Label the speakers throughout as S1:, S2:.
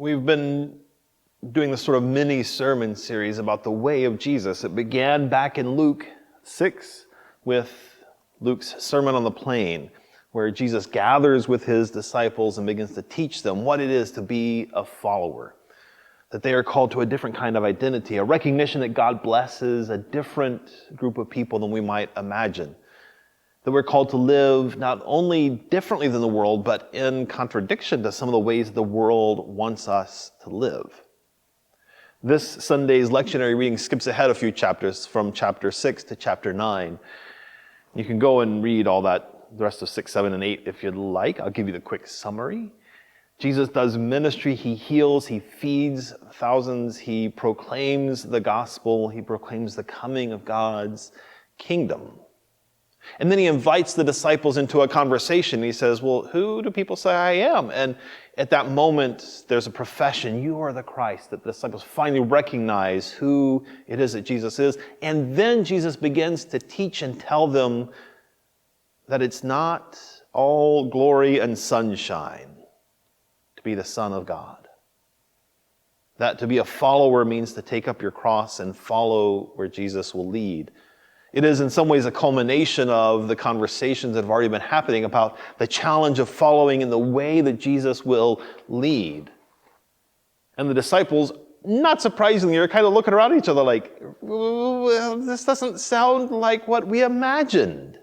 S1: We've been doing this sort of mini sermon series about the way of Jesus. It began back in Luke 6 with Luke's Sermon on the Plain, where Jesus gathers with his disciples and begins to teach them what it is to be a follower. That they are called to a different kind of identity, a recognition that God blesses a different group of people than we might imagine. That we're called to live not only differently than the world, but in contradiction to some of the ways the world wants us to live. This Sunday's lectionary reading skips ahead a few chapters from chapter 6 to chapter 9. You can go and read all that, the rest of 6, 7, and 8 if you'd like. I'll give you the quick summary. Jesus does ministry, he heals, he feeds thousands, he proclaims the gospel, he proclaims the coming of God's kingdom. And then he invites the disciples into a conversation. He says, well, who do people say I am? And at that moment, there's a profession, you are the Christ, that the disciples finally recognize who it is that Jesus is. And then Jesus begins to teach and tell them that it's not all glory and sunshine to be the Son of God. That to be a follower means to take up your cross and follow where Jesus will lead. It is in some ways a culmination of the conversations that have already been happening about the challenge of following in the way that Jesus will lead. And the disciples, not surprisingly, are kind of looking around at each other like, well, this doesn't sound like what we imagined.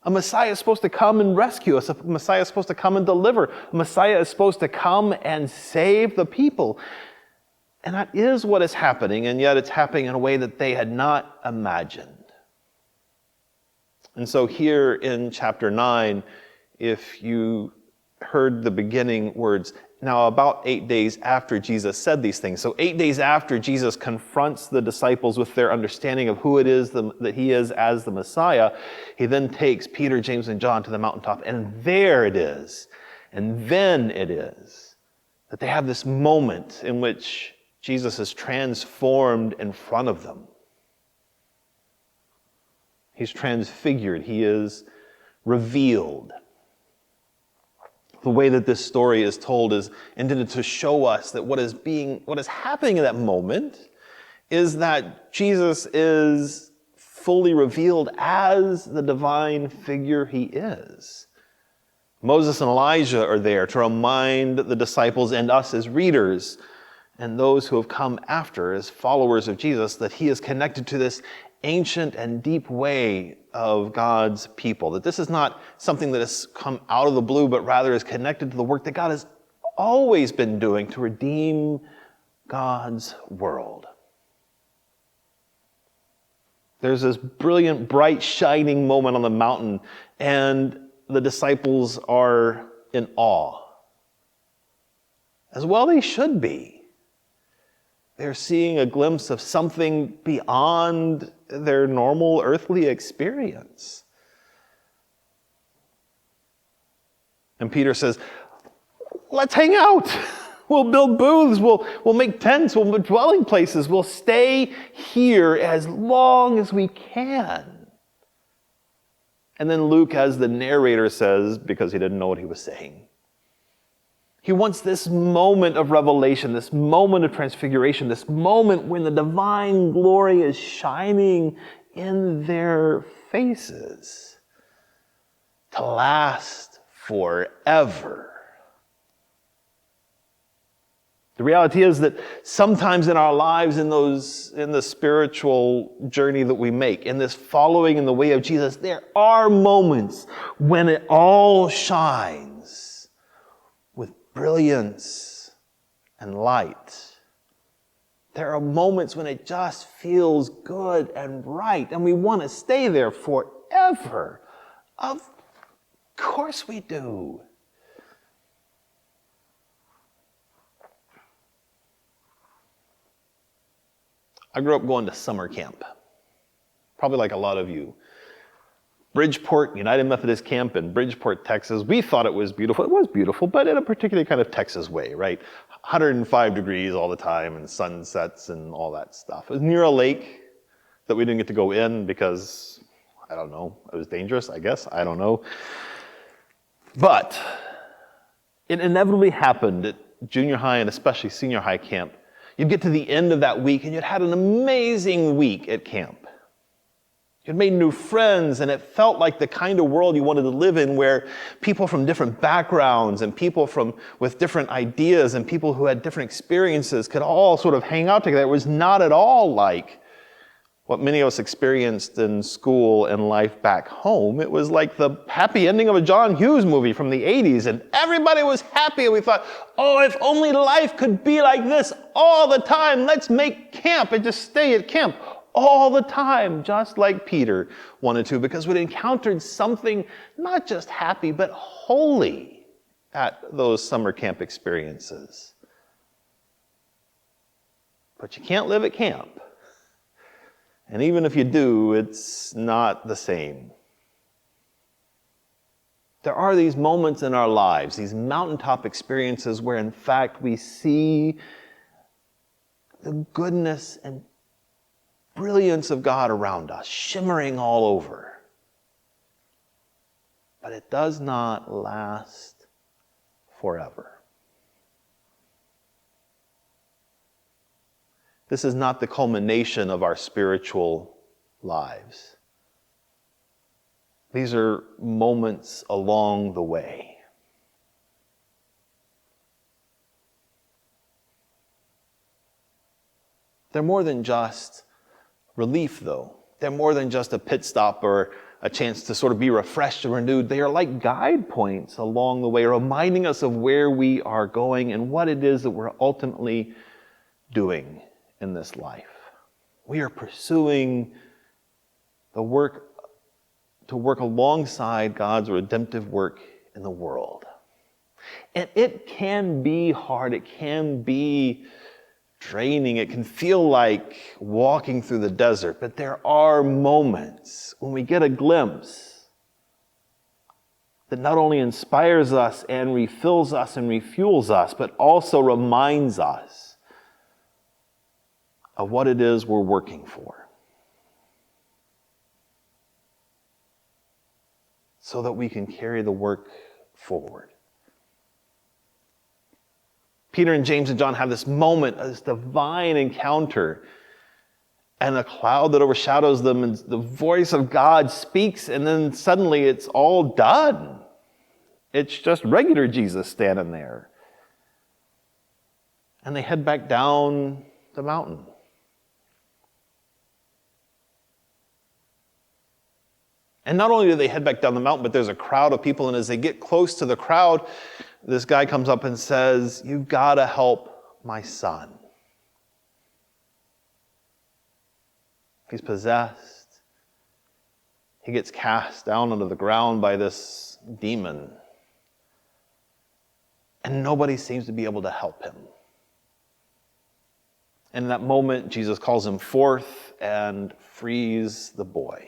S1: A Messiah is supposed to come and rescue us. A Messiah is supposed to come and deliver. A Messiah is supposed to come and save the people. And that is what is happening, and yet it's happening in a way that they had not imagined. And so here in chapter 9, if you heard the beginning words, now about 8 days after Jesus said these things, so 8 days after Jesus confronts the disciples with their understanding of who it is that he is as the Messiah, he then takes Peter, James, and John to the mountaintop, and there it is, and then it is, that they have this moment in which Jesus is transformed in front of them. He's transfigured. He is revealed. The way that this story is told is intended to show us that what is happening in that moment is that Jesus is fully revealed as the divine figure he is. Moses and Elijah are there to remind the disciples and us as readers and those who have come after as followers of Jesus, that he is connected to this ancient and deep way of God's people. That this is not something that has come out of the blue, but rather is connected to the work that God has always been doing to redeem God's world. There's this brilliant, bright, shining moment on the mountain, and the disciples are in awe. As well they should be. They're seeing a glimpse of something beyond their normal earthly experience. And Peter says, let's hang out. We'll build booths. We'll make tents. We'll make dwelling places. We'll stay here as long as we can. And then Luke, as the narrator, says, because he didn't know what he was saying, he wants this moment of revelation, this moment of transfiguration, this moment when the divine glory is shining in their faces to last forever. The reality is that sometimes in our lives, in the spiritual journey that we make, in this following in the way of Jesus, there are moments when it all shines with brilliance and light. There are moments when it just feels good and right, and we want to stay there forever. Of course we do. I grew up going to summer camp, probably like a lot of you. Bridgeport, United Methodist Camp in Bridgeport, Texas. We thought it was beautiful. It was beautiful, but in a particular kind of Texas way, right? 105 degrees all the time and sunsets and all that stuff. It was near a lake that we didn't get to go in because, I don't know, it was dangerous, I guess. I don't know. But it inevitably happened junior high and especially senior high camp, you'd get to the end of that week and you'd had an amazing week at camp. You'd made new friends, and it felt like the kind of world you wanted to live in, where people from different backgrounds and people with different ideas and people who had different experiences could all sort of hang out together. It was not at all like what many of us experienced in school and life back home. It was like the happy ending of a John Hughes movie from the 80s, and everybody was happy, and we thought, oh, if only life could be like this all the time. Let's make camp and just stay at camp all the time, just like Peter wanted to, because we'd encountered something not just happy, but holy at those summer camp experiences. But you can't live at camp. And even if you do, it's not the same. There are these moments in our lives, these mountaintop experiences, where in fact we see the goodness and brilliance of God around us, shimmering all over. But it does not last forever. This is not the culmination of our spiritual lives. These are moments along the way. They're more than just relief, though. They're more than just a pit stop or a chance to sort of be refreshed and renewed. They are like guide points along the way, reminding us of where we are going and what it is that we're ultimately doing in this life. We are pursuing the work to work alongside God's redemptive work in the world. And it can be hard. It can be draining. It can feel like walking through the desert, but there are moments when we get a glimpse that not only inspires us and refills us and refuels us, but also reminds us of what it is we're working for, so that we can carry the work forward. Peter and James and John have this moment, this divine encounter, and a cloud that overshadows them, and the voice of God speaks, and then suddenly it's all done. It's just regular Jesus standing there. And they head back down the mountain. And not only do they head back down the mountain, but there's a crowd of people, and as they get close to the crowd, this guy comes up and says, "You've got to help my son. He's possessed. He gets cast down onto the ground by this demon. And nobody seems to be able to help him." And in that moment, Jesus calls him forth and frees the boy.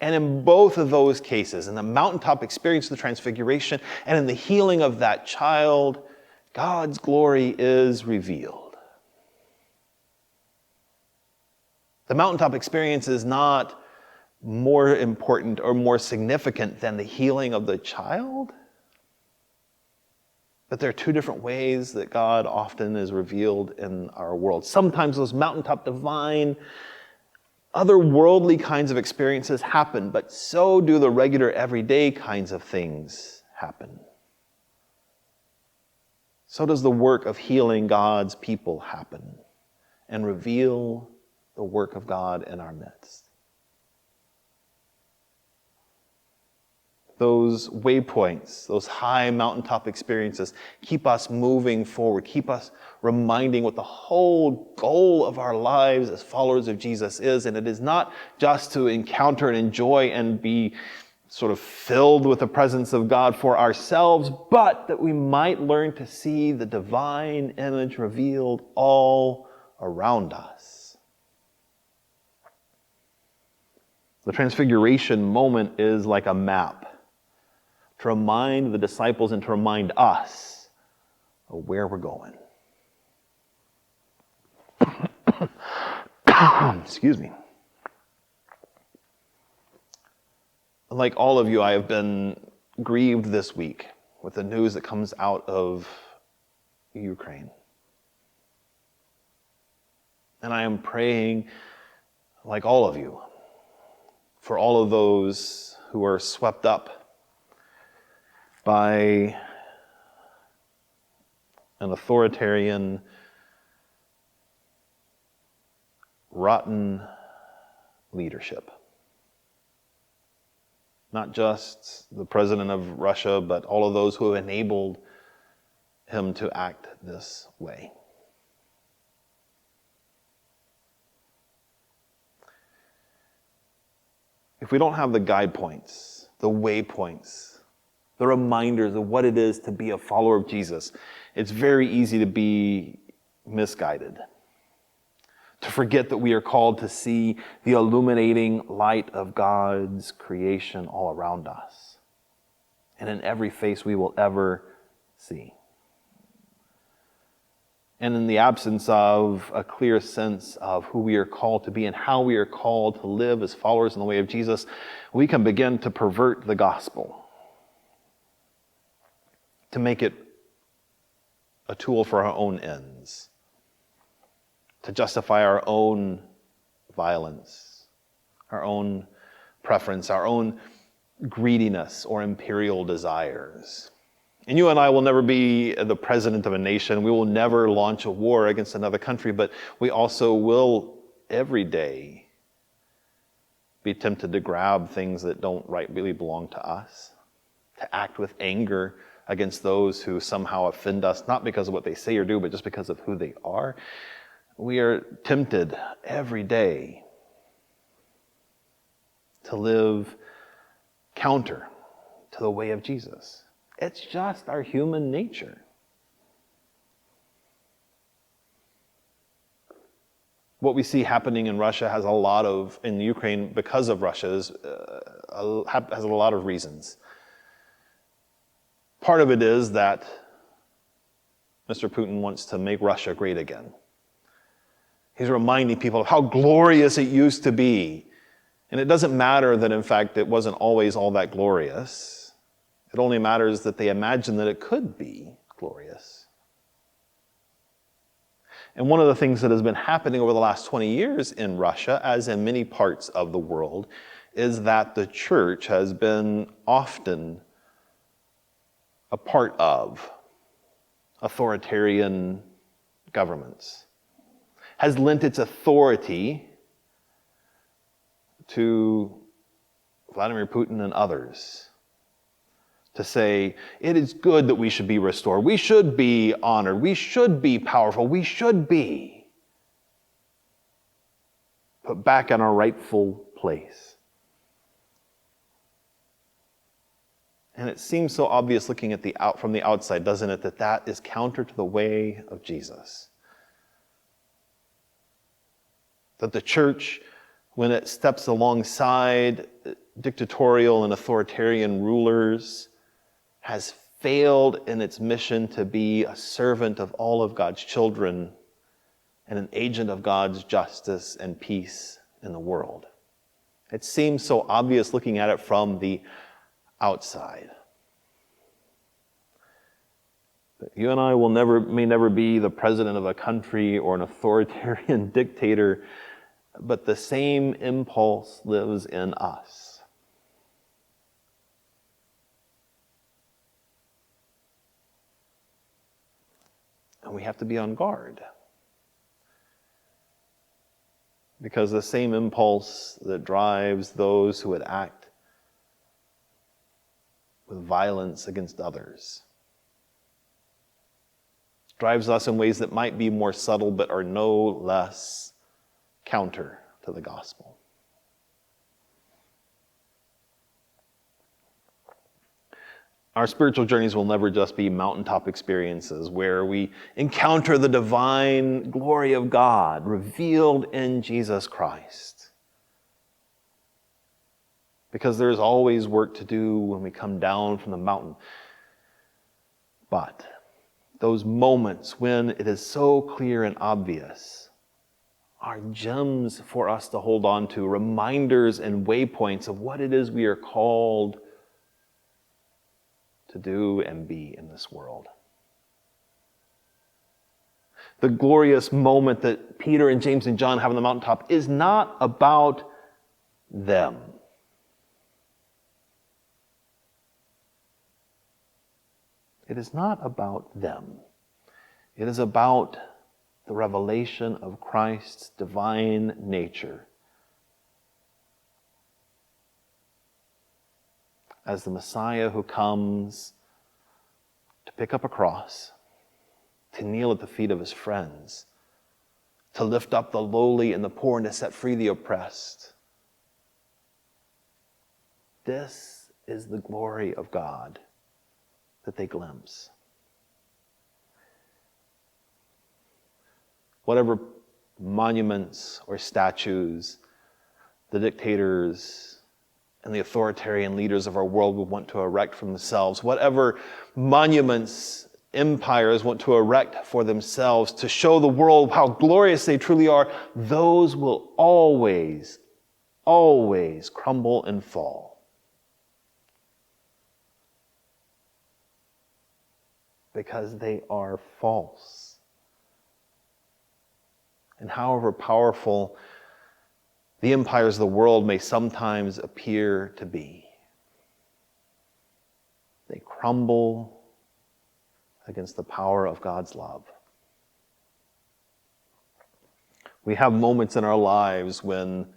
S1: And in both of those cases, in the mountaintop experience of the transfiguration and in the healing of that child, God's glory is revealed. The mountaintop experience is not more important or more significant than the healing of the child. But there are two different ways that God often is revealed in our world. Sometimes those mountaintop divine, otherworldly kinds of experiences happen, but so do the regular everyday kinds of things happen. So does the work of healing God's people happen and reveal the work of God in our midst. Those waypoints, those high mountaintop experiences keep us moving forward, keep us reminding what the whole goal of our lives as followers of Jesus is. And it is not just to encounter and enjoy and be sort of filled with the presence of God for ourselves, but that we might learn to see the divine image revealed all around us. The transfiguration moment is like a map to remind the disciples and to remind us of where we're going. Excuse me. Like all of you, I have been grieved this week with the news that comes out of Ukraine. And I am praying, like all of you, for all of those who are swept up by an authoritarian, rotten leadership. Not just the president of Russia, but all of those who have enabled him to act this way. If we don't have the guide points, the waypoints, the reminders of what it is to be a follower of Jesus, it's very easy to be misguided. To forget that we are called to see the illuminating light of God's creation all around us and in every face we will ever see. And in the absence of a clear sense of who we are called to be and how we are called to live as followers in the way of Jesus, we can begin to pervert the gospel, to make it a tool for our own ends, to justify our own violence, our own preference, our own greediness or imperial desires. And you and I will never be the president of a nation. We will never launch a war against another country, but we also will every day be tempted to grab things that don't rightly belong to us, to act with anger against those who somehow offend us, not because of what they say or do, but just because of who they are. We are tempted every day to live counter to the way of Jesus. It's just our human nature. What we see happening in Russia has in Ukraine, because of Russia, has a lot of reasons. Part of it is that Mr. Putin wants to make Russia great again. He's reminding people of how glorious it used to be. And it doesn't matter that, in fact, it wasn't always all that glorious. It only matters that they imagine that it could be glorious. And one of the things that has been happening over the last 20 years in Russia, as in many parts of the world, is that the church has been often a part of authoritarian governments, has lent its authority to Vladimir Putin and others to say, it is good that we should be restored, we should be honored, we should be powerful, we should be put back in our rightful place. And it seems so obvious looking at from the outside, doesn't it, that is counter to the way of Jesus. That the church, when it steps alongside dictatorial and authoritarian rulers, has failed in its mission to be a servant of all of God's children and an agent of God's justice and peace in the world. It seems so obvious looking at it from the outside. But you and I may never be the president of a country or an authoritarian dictator, but the same impulse lives in us. And we have to be on guard. Because the same impulse that drives those who would act with violence against others drives us in ways that might be more subtle but are no less counter to the gospel. Our spiritual journeys will never just be mountaintop experiences where we encounter the divine glory of God revealed in Jesus Christ. Because there's always work to do when we come down from the mountain. But those moments when it is so clear and obvious are gems for us to hold on to, reminders and waypoints of what it is we are called to do and be in this world. The glorious moment that Peter and James and John have on the mountaintop is not about them. It is not about them. It is about the revelation of Christ's divine nature as the Messiah who comes to pick up a cross, to kneel at the feet of his friends, to lift up the lowly and the poor, and to set free the oppressed. This is the glory of God that they glimpse. Whatever monuments or statues the dictators and the authoritarian leaders of our world would want to erect for themselves, whatever monuments empires want to erect for themselves to show the world how glorious they truly are, those will always, always crumble and fall. Because they are false. And however powerful the empires of the world may sometimes appear to be, they crumble against the power of God's love. We have moments in our lives when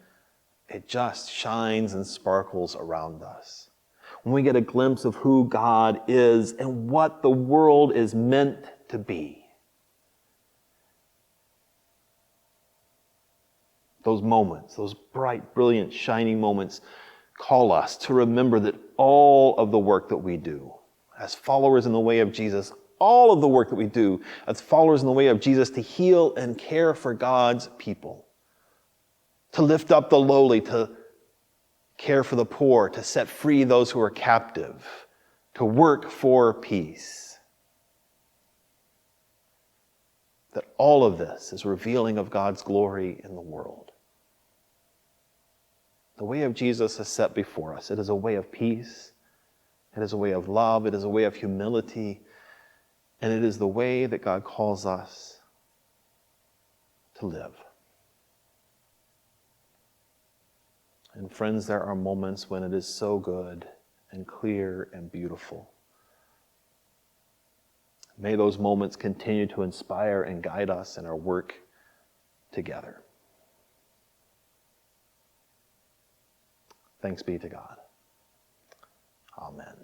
S1: it just shines and sparkles around us. When we get a glimpse of who God is and what the world is meant to be. Those moments, those bright, brilliant, shining moments call us to remember that all of the work that we do as followers in the way of Jesus, all of the work that we do as followers in the way of Jesus to heal and care for God's people, to lift up the lowly, to care for the poor, to set free those who are captive, to work for peace. That all of this is revealing of God's glory in the world. The way of Jesus is set before us. It is a way of peace. It is a way of love. It is a way of humility. And it is the way that God calls us to live. And friends, there are moments when it is so good and clear and beautiful. May those moments continue to inspire and guide us in our work together. Thanks be to God. Amen.